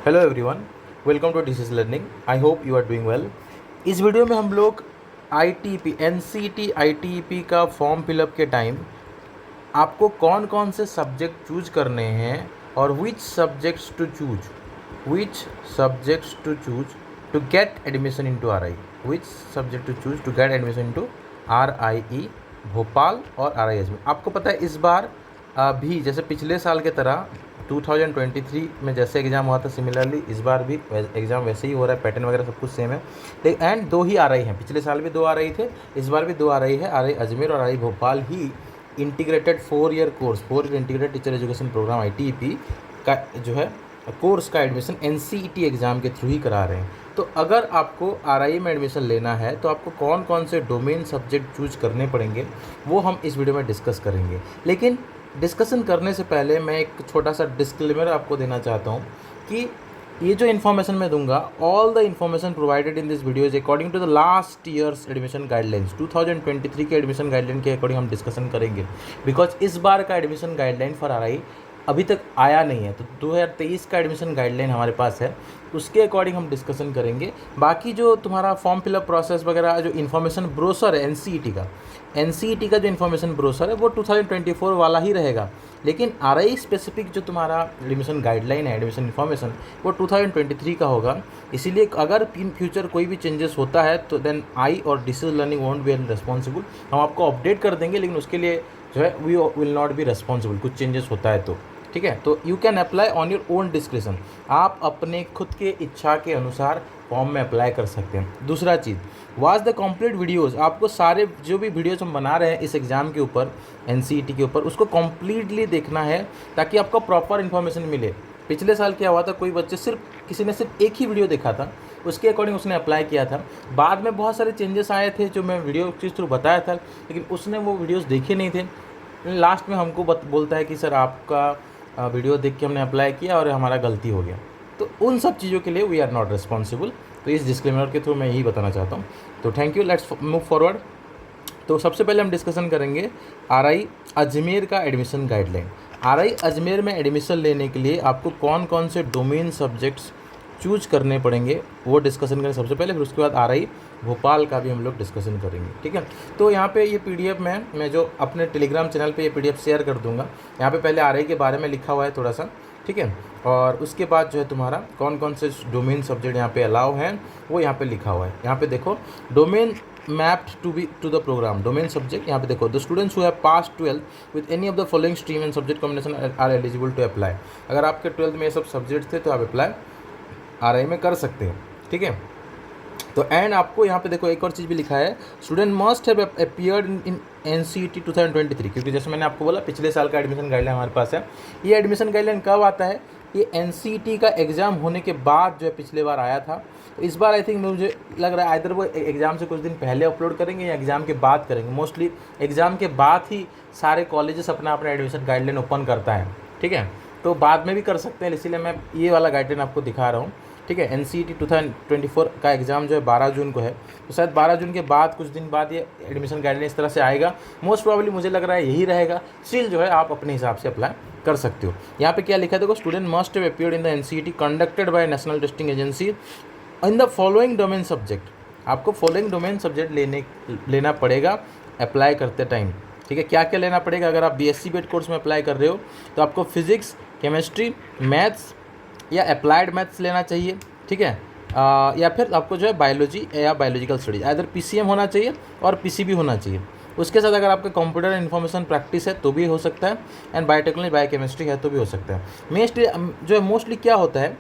Hello everyone, welcome to disease learning. I hope you are doing well. इस video में हम लोग ITP NCT ITP का form fill up के टाइम आपको कौन कौन से सब्जेक्ट चूज करने हैं और which subjects to get admission into RI, which subject to choose to get admission into RIE Bhopal और आरआई अजमेर। आपको पता है इस बार भी जैसे पिछले साल के तरह 2023 में जैसे एग्ज़ाम हुआ था, सिमिलरली इस बार भी एग्ज़ाम वैसे ही हो रहा है। पैटर्न वगैरह सब कुछ सेम है। एंड दो ही आ रही हैं। पिछले साल भी दो आ रही थे, इस बार भी दो आ रही है। आरआई अजमेर और आरआई भोपाल ही integrated 4 year course, 4 integrated teacher education programme ITEP का जो है कोर्स का एडमिशन एनसीईटी एग्ज़ाम के थ्रू ही करा रहे हैं। तो अगर आपको आरआई में एडमिशन लेना है तो आपको कौन कौन से डोमेन सब्जेक्ट चूज करने पड़ेंगे वो हम इस वीडियो में डिस्कस करेंगे। लेकिन डिस्कशन करने से पहले मैं एक छोटा सा डिस्क्लेमर आपको देना चाहता हूँ कि ये जो इन्फॉर्मेशन मैं दूंगा, all the information provided in this video is according to the last year's admission guidelines. 2023 के एडमिशन गाइडलाइन के अकॉर्डिंग हम डिस्कशन करेंगे, बिकॉज इस बार का एडमिशन गाइडलाइन फॉर आरआई अभी तक आया नहीं है। तो 2023 का एडमिशन गाइडलाइन हमारे पास है, उसके अकॉर्डिंग हम डिस्कशन करेंगे। बाकी जो तुम्हारा फॉर्म फिलअप प्रोसेस वगैरह जो इन्फॉर्मेशन ब्रोशर है एनसीईटी का जो इन्फॉर्मेशन ब्रोशर है वो 2024 वाला ही रहेगा। लेकिन आरआई स्पेसिफिक जो तुम्हारा एडमिशन गाइडलाइन है, एडमिशन इन्फॉर्मेशन, वो 2023 का होगा। इसीलिए अगर इन फ्यूचर कोई भी चेंजेस होता है तो देन आई और disease learning won't be responsible. हम आपको अपडेट कर देंगे, लेकिन उसके लिए जो है we will not be responsible कुछ चेंजेस होता है तो। ठीक है, तो you can apply on your own description. आप अपने खुद के इच्छा के अनुसार फॉर्म में अप्लाई कर सकते हैं। दूसरा चीज़, वॉच द कंप्लीट वीडियोस। आपको सारे जो भी वीडियोस हम बना रहे हैं इस एग्ज़ाम के ऊपर, एनसीईटी के ऊपर, उसको कम्प्लीटली देखना है ताकि आपको प्रॉपर इन्फॉर्मेशन मिले। पिछले साल क्या हुआ था, कोई बच्चे किसी ने सिर्फ एक ही वीडियो देखा था, उसके अकॉर्डिंग उसने अप्लाई किया था। बाद में बहुत सारे चेंजेस आए थे जो मैं वीडियो के थ्रू बताया था, लेकिन उसने वो वीडियोज़ देखे नहीं थे। लास्ट में हमको बोलता है कि सर आपका वीडियो देख के हमने अप्लाई किया और हमारा गलती हो गया। तो उन सब चीज़ों के लिए वी आर नॉट रिस्पॉन्सिबल। तो इस डिस्क्लेमर के थ्रू मैं यही बताना चाहता हूँ। तो thank you, let's move forward. तो सबसे पहले हम डिस्कशन करेंगे आरआई अजमेर का एडमिशन गाइडलाइन। आरआई अजमेर में एडमिशन लेने के लिए आपको कौन कौन से डोमेन सब्जेक्ट्स चूज करने पड़ेंगे वो डिस्कशन करें सबसे पहले, फिर उसके बाद आरआई भोपाल का भी हम लोग डिस्कशन करेंगे। ठीक है, तो यहाँ पे ये पीडीएफ में मैं जो अपने टेलीग्राम चैनल पे ये पीडीएफ शेयर कर दूंगा। यहाँ पे पहले आरआई के बारे में लिखा हुआ है थोड़ा सा, ठीक है, और उसके बाद जो है तुम्हारा कौन कौन से डोमेन सब्जेक्ट यहाँ पे अलाउ हैं वो यहाँ पे लिखा हुआ है। यहाँ पे देखो domain mapped to the programme, domain subject. यहाँ पे देखो the students who have pass 12 with any of the following stream and subject combination are eligible to apply. अगर आपके 12th में ये सब सब्जेक्ट थे तो आप अप्लाई आरआई में कर सकते हैं। ठीक है, तो एंड आपको यहाँ पे देखो एक और चीज़ भी लिखा है, student must have appeared in NCET 2023, क्योंकि जैसे मैंने आपको बोला पिछले साल का एडमिशन गाइडलाइन हमारे पास है। ये एडमिशन गाइडलाइन कब आता है, ये एनसीईटी का एग्ज़ाम होने के बाद जो है पिछले बार आया था। तो इस बार आई थिंक मुझे लग रहा है आइदर वो एग्ज़ाम से कुछ दिन पहले अपलोड करेंगे या एग्ज़ाम के बाद करेंगे। मोस्टली एग्ज़ाम के बाद ही सारे कॉलेजेस अपना एडमिशन गाइडलाइन ओपन करता है। ठीक है, तो बाद में भी कर सकते हैं, इसलिए मैं ये वाला गाइडलाइन आपको दिखा रहा हूँ। ठीक है, एनसीईटी 2024 का एग्ज़ाम जो है 12 जून को है, तो शायद 12 जून के बाद कुछ दिन बाद ये एडमिशन गाइडलाइन इस तरह से आएगा। मोस्ट प्रोबेबली मुझे लग रहा है यही रहेगा। स्टिल जो है आप अपने हिसाब से अप्लाई कर सकते हो। यहाँ पे क्या लिखा है देखो, student must have appeared in the NCET conducted by national testing agency in the following domain subject. आपको फॉलोइंग डोमेन सब्जेक्ट लेना पड़ेगा अप्लाई करते टाइम। ठीक है, क्या क्या लेना पड़ेगा, अगर आप बीएससी बीएड कोर्स में अप्लाई कर रहे हो तो आपको फिजिक्स, केमिस्ट्री, मैथ्स या अप्लाइड मैथ्स लेना चाहिए। ठीक है, या फिर आपको जो है बायोलॉजी या बायोलॉजिकल स्टडीज, इधर पीसीएम होना चाहिए और पीसीबी होना चाहिए। उसके साथ अगर आपका कंप्यूटर इन्फॉर्मेशन प्रैक्टिस है तो भी हो सकता है, एंड बायोटेक्नोलॉजी बायोकेमिस्ट्री है तो भी हो सकता है। मोस्टली क्या होता है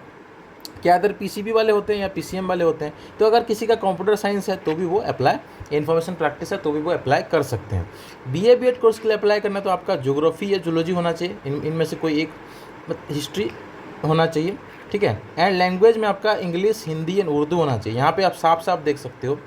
कि अदर पीसीबी वाले होते हैं या पीसीएम वाले होते हैं। तो अगर किसी का कंप्यूटर साइंस है तो भी वो अप्लाई, इन्फॉर्मेशन प्रैक्टिस है तो भी वो अप्लाई कर सकते हैं। बीए बीएड कोर्स के लिए अप्लाई करना तो आपका ज्योग्राफी या जूलॉजी होना चाहिए, इनमें से कोई एक, हिस्ट्री होना चाहिए। ठीक है, एंड लैंग्वेज में आपका इंग्लिश, हिंदी एंड उर्दू होना चाहिए। यहाँ पे आप साफ साफ देख सकते हो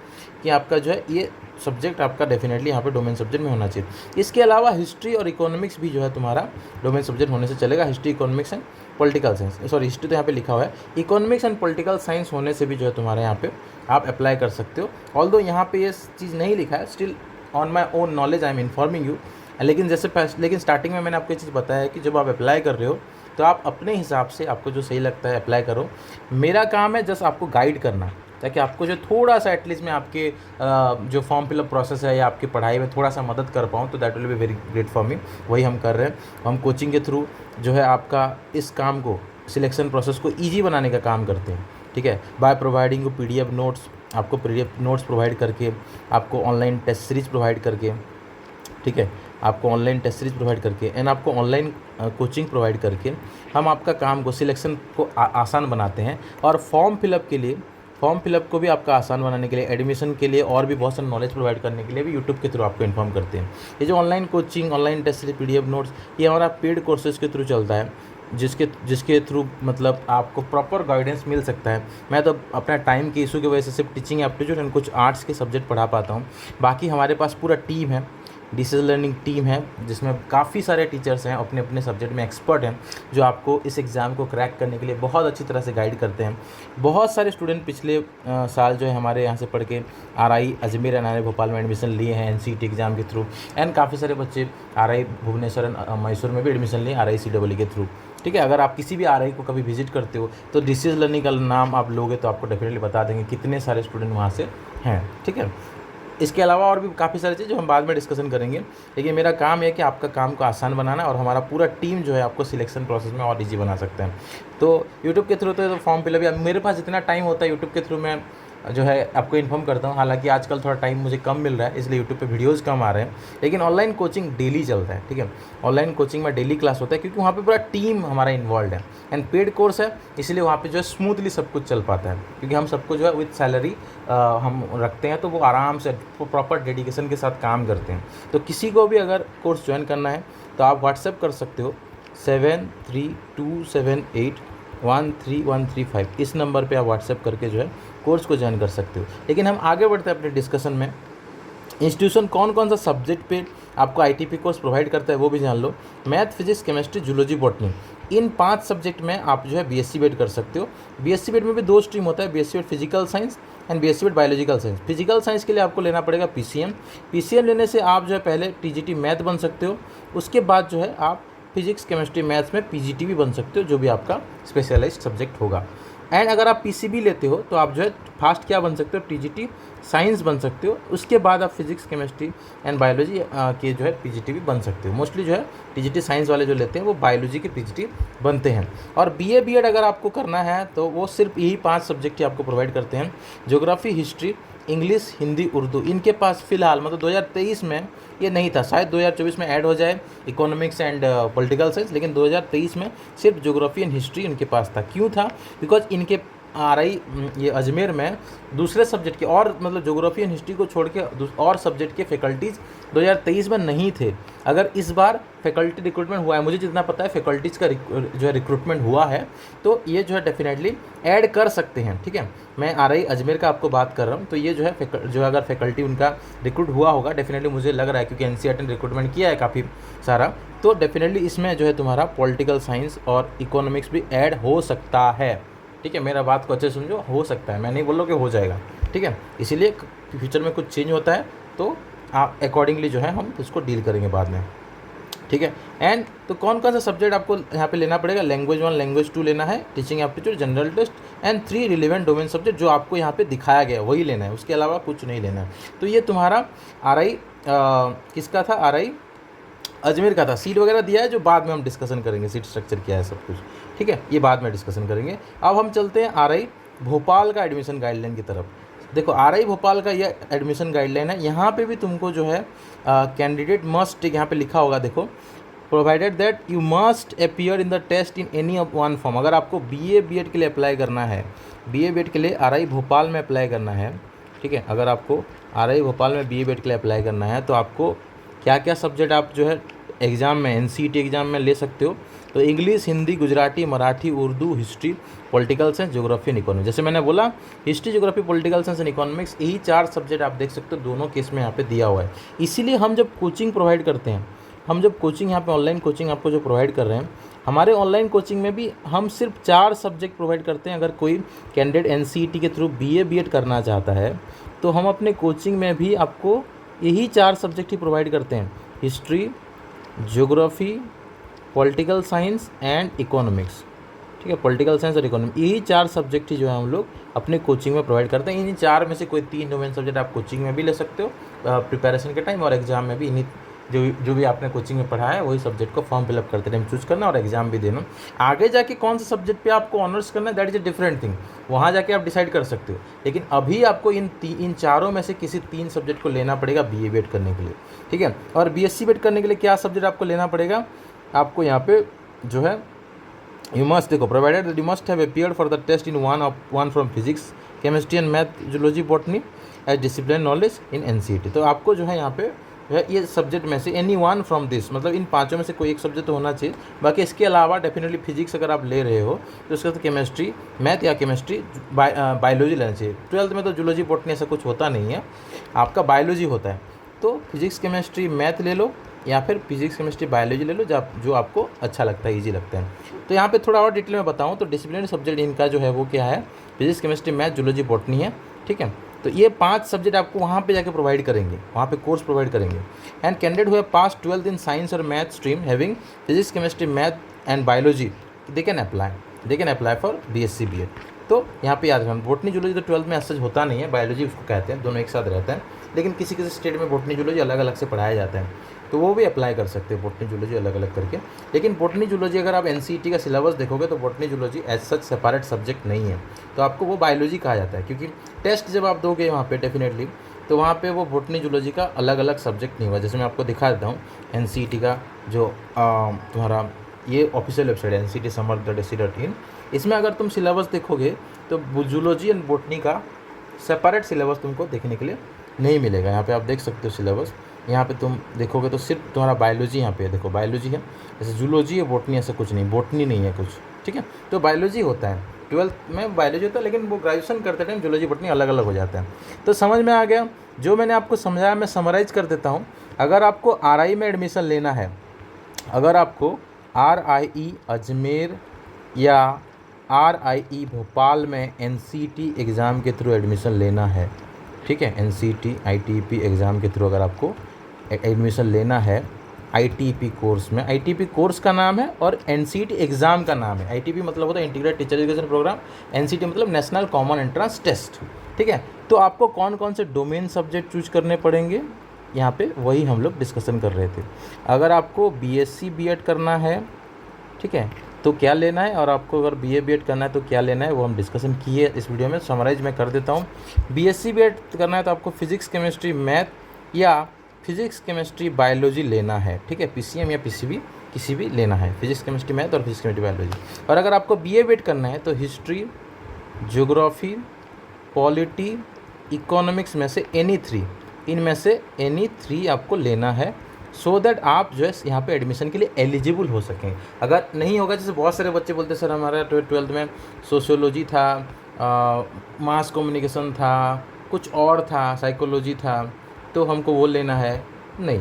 कि आपका जो है ये सब्जेक्ट आपका डेफिनेटली यहाँ पे डोमेन सब्जेक्ट में होना चाहिए। इसके अलावा हिस्ट्री और इकोनॉमिक्स भी जो है तुम्हारा डोमेन सब्जेक्ट होने से चलेगा। History, economics and political science, sorry history तो यहाँ पे लिखा हुआ है, इकोनॉमिक्स एंड पॉलिटिकल साइंस होने से भी जो है तुम्हारे यहाँ पे आप अप्लाई कर सकते हो। ऑल्दो यहाँ पे ये चीज़ नहीं लिखा है, still on my own knowledge I am informing you. लेकिन स्टार्टिंग में मैंने आपको ये चीज़ बताया है कि जब आप अप्लाई कर रहे हो तो आप अपने हिसाब से आपको जो सही लगता है अप्लाई करो। मेरा काम है जस्ट आपको गाइड करना, ताकि आपको जो थोड़ा सा एटलीस्ट मैं आपके जो फॉर्म फिलअप प्रोसेस है या आपकी पढ़ाई में थोड़ा सा मदद कर पाऊँ, तो that will be very great for me. वही हम कर रहे हैं। हम कोचिंग के थ्रू जो है आपका इस काम को, सिलेक्शन प्रोसेस को ईजी बनाने का काम करते हैं, ठीक है। By providing you PDF notes, आपको PDF नोट्स प्रोवाइड करके, आपको ऑनलाइन टेस्ट सीरीज प्रोवाइड करके, ठीक है, आपको ऑनलाइन टेस्ट सीरीज प्रोवाइड करके एंड आपको ऑनलाइन कोचिंग प्रोवाइड करके हम आपका काम को, सिलेक्शन को आसान बनाते हैं। और फॉर्म फिलअप के लिए, फॉर्म फिलअप को भी आपका आसान बनाने के लिए, एडमिशन के लिए और भी बहुत सारा नॉलेज प्रोवाइड करने के लिए भी यूट्यूब के थ्रू आपको इन्फॉर्म करते हैं। ये जो online coaching, online test series, PDF notes, ये हमारा पेड कोर्सेज के थ्रू चलता है, जिसके थ्रू मतलब आपको प्रॉपर गाइडेंस मिल सकता है। मैं तो अपना टाइम के इशू की वजह से सिर्फ टीचिंग एप्टीट्यूड एंड कुछ आर्ट्स के सब्जेक्ट पढ़ा पाता हूँ। बाकी हमारे पास पूरा टीम है, डिजिटल लर्निंग टीम है, जिसमें काफ़ी सारे टीचर्स हैं, अपने अपने सब्जेक्ट में एक्सपर्ट हैं, जो आपको इस एग्ज़ाम को क्रैक करने के लिए बहुत अच्छी तरह से गाइड करते हैं। बहुत सारे स्टूडेंट पिछले साल जो है हमारे यहाँ से पढ़ के RI Ajmer and RI Bhopal में एडमिशन लिए हैं NCET एग्ज़ाम के थ्रू, एंड काफ़ी सारे बच्चे RI भुवनेश्वर एंड मैसूर में भी एडमिशन लिए RI CEE के थ्रू, ठीक है। अगर आप किसी भी RI को कभी विजिट करते हो तो डिजिटल लर्निंग का नाम आप लोगे तो आपको डेफिनेटली बता देंगे कितने सारे स्टूडेंट वहाँ से हैं, ठीक है। इसके अलावा और भी काफ़ी सारी चीज़ जो हम बाद में डिस्कशन करेंगे, लेकिन मेरा काम है कि आपका काम को आसान बनाना, और हमारा पूरा टीम जो है आपको सिलेक्शन प्रोसेस में और ईजी बना सकते हैं। तो यूट्यूब के थ्रू तो फॉर्म फिलअप, या मेरे पास जितना टाइम होता है यूट्यूब के थ्रू मैं जो है आपको इन्फॉर्म करता हूँ। हालांकि आजकल थोड़ा टाइम मुझे कम मिल रहा है, इसलिए यूट्यूब पे वीडियोस कम आ रहे हैं, लेकिन ऑनलाइन कोचिंग डेली चलता है, ठीक है। ऑनलाइन कोचिंग में डेली क्लास होता है, क्योंकि वहाँ पे पूरा टीम हमारा इन्वॉल्व है, एंड पेड कोर्स है, इसलिए वहाँ पे जो है स्मूथली सब कुछ चल पाता है, क्योंकि हम सबको जो है विथ सैलरी हम रखते हैं, तो वो आराम से प्रॉपर डेडिकेशन के साथ काम करते हैं। तो किसी को भी अगर कोर्स ज्वाइन करना है तो आप व्हाट्सएप कर सकते हो 7327813135, इस नंबर पे आप व्हाट्सएप करके जो है कोर्स को ज्वाइन कर सकते हो। लेकिन हम आगे बढ़ते हैं अपने डिस्कशन में। इंस्टीट्यूशन कौन कौन सा सब्जेक्ट पे आपको ITP कोर्स प्रोवाइड करता है वो भी जान लो। Math, physics, chemistry, zoology, botany, इन 5 सब्जेक्ट में आप जो है BSc BEd कर सकते हो। BSc BEd में भी 2 स्ट्रीम होता है, BSc BEd physical science and BSc BEd biological science. Physical science के लिए आपको लेना पड़ेगा PCM लेने से आप जो है पहले TGT मैथ बन सकते हो, उसके बाद जो है आप फिजिक्स, केमिस्ट्री, मैथ्स में PGT भी बन सकते हो, जो भी आपका स्पेशलाइज्ड सब्जेक्ट होगा। एंड अगर आप PCB लेते हो तो आप जो है फास्ट क्या बन सकते हो, TGT साइंस बन सकते हो, उसके बाद आप फिजिक्स, केमिस्ट्री एंड बायोलॉजी के जो है PGT भी बन सकते हो। मोस्टली जो है TGT साइंस वाले जो लेते हैं वो बायोलॉजी के PGT बनते हैं। और BA BEd अगर आपको करना है तो वो सिर्फ यही 5 सब्जेक्ट ही आपको प्रोवाइड करते हैं, geography, history, English, Hindi, Urdu. इनके पास फ़िलहाल मतलब 2023 में ये नहीं था, शायद 2024 में ऐड हो जाए इकोनॉमिक्स एंड पॉलिटिकल साइंस, लेकिन 2023 में सिर्फ ज्योग्राफी एंड हिस्ट्री इनके पास था। क्यों था? बिकॉज इनके RI ये अजमेर में दूसरे सब्जेक्ट के और मतलब ज्योग्राफी एंड हिस्ट्री को छोड़ के और सब्जेक्ट के फैकल्टीज़ 2023 में नहीं थे। अगर इस बार फैकल्टी रिक्रूटमेंट हुआ है, मुझे जितना पता है फैकल्टीज़ का जो है रिक्रूटमेंट हुआ है, तो ये जो है डेफिनेटली ऐड कर सकते हैं, ठीक है। मैं RI अजमेर का आपको बात कर रहा हूँ, तो ये जो है जो अगर फैकल्टी उनका रिक्रूट हुआ होगा, डेफिनेटली मुझे लग रहा है, क्योंकि NCERT ने रिक्रूटमेंट किया है काफ़ी सारा, तो डेफिनेटली इसमें जो है तुम्हारा पॉलिटिकल साइंस और इकोनॉमिक्स भी ऐड हो सकता है, ठीक है। मेरा बात को अच्छे समझो, हो सकता है, मैं नहीं बोल रहा कि हो जाएगा, ठीक है। इसीलिए फ्यूचर में कुछ चेंज होता है तो आप अकॉर्डिंगली जो है हम उसको डील करेंगे बाद में, ठीक है। एंड तो कौन कौन सा सब्जेक्ट आपको यहाँ पे लेना पड़ेगा, लैंग्वेज 1, लैंग्वेज 2 लेना है, teaching aptitude, general test and 3 relevant domain subject जो आपको यहाँ पे दिखाया गया है वही लेना है, उसके अलावा कुछ नहीं लेना है। तो ये तुम्हारा RI किसका था, RI अजमेर का था। सीट वगैरह दिया है जो बाद में हम डिस्कशन करेंगे, सीट स्ट्रक्चर क्या है सब कुछ, ठीक है, ये बाद में डिस्कशन करेंगे। अब हम चलते हैं RI भोपाल का एडमिशन गाइडलाइन की तरफ। देखो RI भोपाल का ये एडमिशन गाइडलाइन है, यहाँ पे भी तुमको जो है कैंडिडेट मस्ट, यहाँ पे लिखा होगा देखो, provided that you must appear in the test in any of one form. अगर आपको BA BEd के लिए अप्लाई करना है, BA BEd के लिए RI भोपाल में अप्लाई करना है, ठीक है, अगर आपको RI भोपाल में BA BEd के लिए अप्लाई करना है तो आपको क्या क्या सब्जेक्ट आप जो है एग्ज़ाम में NCET एग्ज़ाम में ले सकते हो, तो English, Hindi, Gujarati, Marathi, Urdu, history, political science, geography and economics. जैसे मैंने बोला history, geography, political science and economics, यही 4 सब्जेक्ट आप देख सकते हो, दोनों केस में यहाँ पे दिया हुआ है। इसीलिए हम जब कोचिंग प्रोवाइड करते हैं, हम जब कोचिंग यहाँ पे ऑनलाइन कोचिंग आपको जो प्रोवाइड कर रहे हैं, हमारे ऑनलाइन कोचिंग में भी हम सिर्फ 4 सब्जेक्ट प्रोवाइड करते हैं। अगर कोई कैंडिडेट NCET के थ्रू BA BEd करना चाहता है तो हम अपने कोचिंग में भी आपको यही 4 सब्जेक्ट ही प्रोवाइड करते हैं, history, geography, political science and economics, ठीक है, पॉलिटिकल साइंस और इकोनॉमिक्स, यही 4 सब्जेक्ट ही जो है हम लोग अपने कोचिंग में प्रोवाइड करते हैं। इन 4 में से कोई 3 डोमेन सब्जेक्ट आप कोचिंग में भी ले सकते हो प्रिपरेशन के टाइम, और एग्जाम में भी इन्हीं जो भी आपने कोचिंग में पढ़ा है वही सब्जेक्ट को फॉर्म फिलअप करते टाइम चूज करना और एग्जाम भी देना। आगे जाके कौन सा सब्जेक्ट पे आपको ऑनर्स करना है that is a different thing, वहाँ जाके आप डिसाइड कर सकते हो, लेकिन अभी आपको इन चारों में से किसी 3 सब्जेक्ट को लेना पड़ेगा BA BEd करने के लिए, ठीक है। और BSc BEd करने के लिए क्या सब्जेक्ट आपको लेना पड़ेगा, आपको यहाँ पे जो है यू मस्ट देखो provided that you must have appeared for the test in one from physics chemistry and math zoology botany as discipline knowledge in NCERT। तो आपको जो है यहाँ पे ये सब्जेक्ट में से एनी वन फ्रॉम दिस, मतलब इन 5 में से कोई एक सब्जेक्ट तो होना चाहिए। बाकी इसके अलावा डेफिनेटली फिजिक्स अगर आप ले रहे हो तो उसके साथ केमिस्ट्री मैथ या केमिस्ट्री बायोलॉजी लेना चाहिए। 12th में तो जूलॉजी बॉटनी ऐसा कुछ होता नहीं है, आपका बायोलॉजी होता है। तो फिजिक्स केमिस्ट्री मैथ ले लो या फिर फिजिक्स केमिस्ट्री बायोलॉजी ले लो जो आपको अच्छा लगता है, ईजी लगता है। तो यहाँ पे थोड़ा और डिटेल में बताऊँ तो डिसिप्लिनरी सब्जेक्ट इनका जो है वो क्या है, physics chemistry math zoology botany है, ठीक है। तो ये 5 सब्जेक्ट आपको वहाँ पे जाके प्रोवाइड करेंगे, वहाँ पे कोर्स प्रोवाइड करेंगे। एंड कैंडिडेट हुए पास 12th इन साइंस और math stream having physics chemistry math and biology they can apply for BSc BEd। तो यहाँ पे याद रखना बॉटनी जूलॉजी तो 12th में ऐसा होता नहीं है, बायोलॉजी उसको कहते हैं, दोनों एक साथ रहते हैं, लेकिन किसी किसी स्टेट में बॉटनी जूलॉजी अलग अलग से पढ़ाया जाता है, तो वो भी अप्लाई कर सकते हैं बॉटनी जूलॉजी अलग अलग करके। लेकिन बॉटनी जूलॉजी अगर आप NCERT का सिलेबस देखोगे तो botany zoology as such separate subject नहीं है, तो आपको वो बायोलॉजी कहा जाता है, क्योंकि टेस्ट जब आप दोगे वहाँ पे डेफिनेटली तो वहाँ पे वो बॉटनी जूलॉजी का अलग अलग सब्जेक्ट नहीं हुआ। जैसे मैं आपको दिखा देता हूँ NCERT का जो तुम्हारा ये ऑफिशियल वेबसाइट है ncetsummer.ac.in, इसमें अगर तुम सिलेबस देखोगे तो जूलॉजी एंड बॉटनी का सेपरेट सिलेबस तुमको देखने के लिए नहीं मिलेगा। यहाँ पे आप देख सकते हो सिलेबस, यहाँ पे तुम देखोगे तो सिर्फ तुम्हारा बायोलॉजी यहाँ पे देखो बायोलॉजी है, जैसे जूलॉजी है बॉटनी ऐसा कुछ नहीं, बॉटनी नहीं है कुछ, ठीक है। तो बायोलॉजी होता है 12th में बायोलॉजी होता है, लेकिन वो ग्रेजुएशन करते टाइम जूलॉजी बॉटनी अलग अलग हो जाता है। तो समझ में आ गया जो मैंने आपको समझाया, मैं समराइज कर देता हूँ। अगर आपको RI में एडमिशन लेना है, अगर आपको RIE अजमेर या RIE भोपाल में NCERT एग्ज़ाम के थ्रू एडमिशन लेना है, ठीक है, NCERT ITP एग्ज़ाम के थ्रू अगर आपको एडमिशन लेना है ITP कोर्स में, ITP कोर्स का नाम है और NCERT एग्ज़ाम का नाम है। ITP मतलब होता है integrated teacher education programme, NCERT मतलब नेशनल कॉमन एंट्रेंस टेस्ट, ठीक है। तो आपको कौन कौन से डोमेन सब्जेक्ट चूज करने पड़ेंगे, यहाँ पे वही हम लोग डिस्कशन कर रहे थे। अगर आपको BSc BEd करना है, ठीक है, तो क्या लेना है, और आपको अगर BA BEd करना है तो क्या लेना है, वो हम डिस्कशन किए इस वीडियो में, समराइज मैं कर देता हूँ। BSc BEd करना है तो आपको फिजिक्स केमिस्ट्री मैथ या फिजिक्स केमिस्ट्री बायोलॉजी लेना है, ठीक है, PCM या PCB किसी भी लेना है, फिजिक्स केमिस्ट्री मैथ और फिजिक्स केमिस्ट्री बायोलॉजी। और अगर आपको BA BEd करना है तो हिस्ट्री ज्योग्राफी पॉलिटी इकोनॉमिक्स में से एनी 3, इनमें से एनी 3 आपको लेना है, सो दैट आप जो है यहाँ पे एडमिशन के लिए एलिजिबल हो सकें। अगर नहीं होगा, जैसे बहुत सारे बच्चे बोलते सर हमारा 12th में सोशियोलॉजी था, मास कम्युनिकेशन था, कुछ और था, साइकोलॉजी था, तो हमको वो लेना है, नहीं,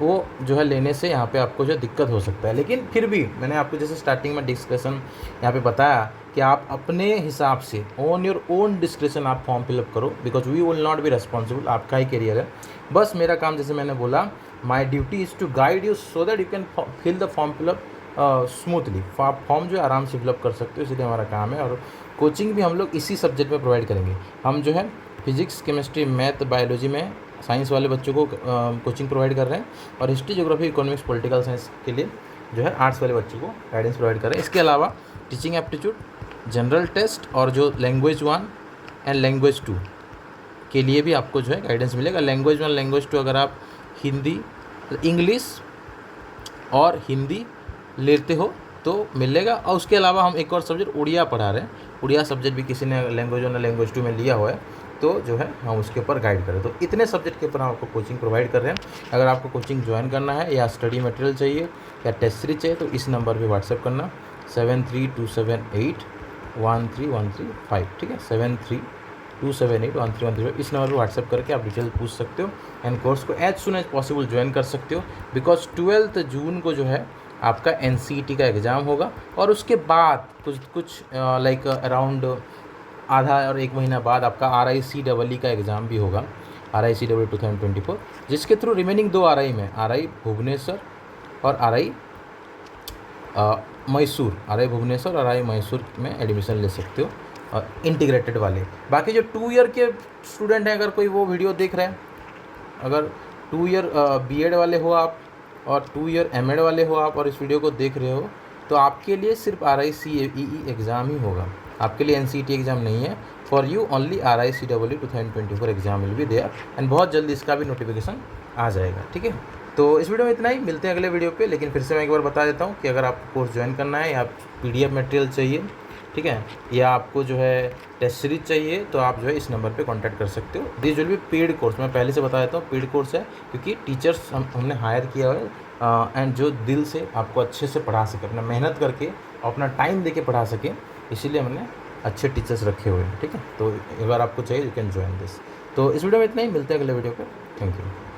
वो जो है लेने से यहाँ पे आपको जो दिक्कत हो सकता है। लेकिन फिर भी मैंने आपको जैसे स्टार्टिंग में डिस्कशन यहाँ पे बताया कि आप अपने हिसाब से ऑन योर ओन डिस्क्रिप्शन आप फॉर्म फिलअप करो, because we will not be responsible, आपका ही करियर है। बस मेरा काम जैसे मैंने बोला, my duty is to guide you so that you can fill the form fill up smoothly, form जो है आराम से फिलअप कर सकते हो, इसलिए हमारा काम है। और कोचिंग भी हम लोग इसी सब्जेक्ट में प्रोवाइड करेंगे। हम जो है फिजिक्स केमिस्ट्री मैथ बायोलॉजी में साइंस वाले बच्चों को कोचिंग प्रोवाइड कर रहे हैं, और history geography economics political science के लिए जो है आर्ट्स वाले बच्चों को गाइडेंस प्रोवाइड कर रहे हैं। इसके अलावा टीचिंग एप्टीट्यूड, जनरल टेस्ट और जो लैंग्वेज 1 एंड लैंग्वेज 2 के लिए भी आपको जो है गाइडेंस मिलेगा। लैंग्वेज 1 लैंग्वेज 2 अगर आप हिंदी इंग्लिश और हिंदी लेते हो तो मिलेगा। और उसके अलावा हम एक और सब्जेक्ट उड़िया पढ़ा रहे हैं, उड़िया सब्जेक्ट भी किसी ने लैंग्वेज 1 लैंग्वेज 2 में लिया हुआ है, तो जो है हम उसके ऊपर गाइड करें। तो इतने सब्जेक्ट के ऊपर हम आपको कोचिंग प्रोवाइड कर रहे हैं। अगर आपको कोचिंग ज्वाइन करना है या स्टडी मटेरियल चाहिए या टेस्ट सीरीज चाहिए तो इस नंबर पे व्हाट्सएप करना 7327813135, ठीक है, 7327813135, इस नंबर पर व्हाट्सएप करके आप डिटेल पूछ सकते हो एंड कोर्स को as soon as possible join कर सकते हो। बिकॉज 12 जून को जो है आपका NCERT का एग्ज़ाम होगा, और उसके बाद कुछ लाइक अराउंड आधा और 1 महीना बाद आपका RICEE का एग्ज़ाम भी होगा, RICEE 2024, जिसके थ्रू रिमेनिंग 2 RI में RI भुवनेश्वर और RI Mysore, R I Bhubaneswar और आई मैसूर में एडमिशन ले सकते हो इंटीग्रेटेड वाले। बाकी जो 2 ईयर के स्टूडेंट हैं, अगर कोई वो वीडियो देख रहे हैं, अगर 2 ईयर बीएड वाले हो आप और 2 ईयर एमएड वाले हो आप और इस वीडियो को देख रहे हो, तो आपके लिए सिर्फ RICAEE एग्ज़ाम ही होगा, आपके लिए NCET एग्ज़ाम नहीं है। For you only RICEE 2024 exam will be there and बहुत जल्दी इसका भी नोटिफिकेशन आ जाएगा, ठीक है। तो इस वीडियो में इतना ही, मिलते हैं अगले वीडियो पे। लेकिन फिर से मैं एक बार बता देता हूँ कि अगर आपको कोर्स ज्वाइन करना है या PDF मटेरियल चाहिए, ठीक है, या आपको जो है टेस्ट सीरीज चाहिए, तो आप जो है इस नंबर पे कांटेक्ट कर सकते हो। This will be paid course, मैं पहले से बता देता हूँ पेड कोर्स है, क्योंकि टीचर्स हमने हायर किया है एंड जो दिल से आपको अच्छे से पढ़ा सके, अपना मेहनत करके अपना टाइम दे के पढ़ा सके, इसीलिए हमने अच्छे टीचर्स रखे हुए हैं, ठीक है। तो अगर आपको चाहिए यू कैन ज्वाइन दिस। तो इस वीडियो में इतना ही, मिलते हैं अगले वीडियो पर। Thank you.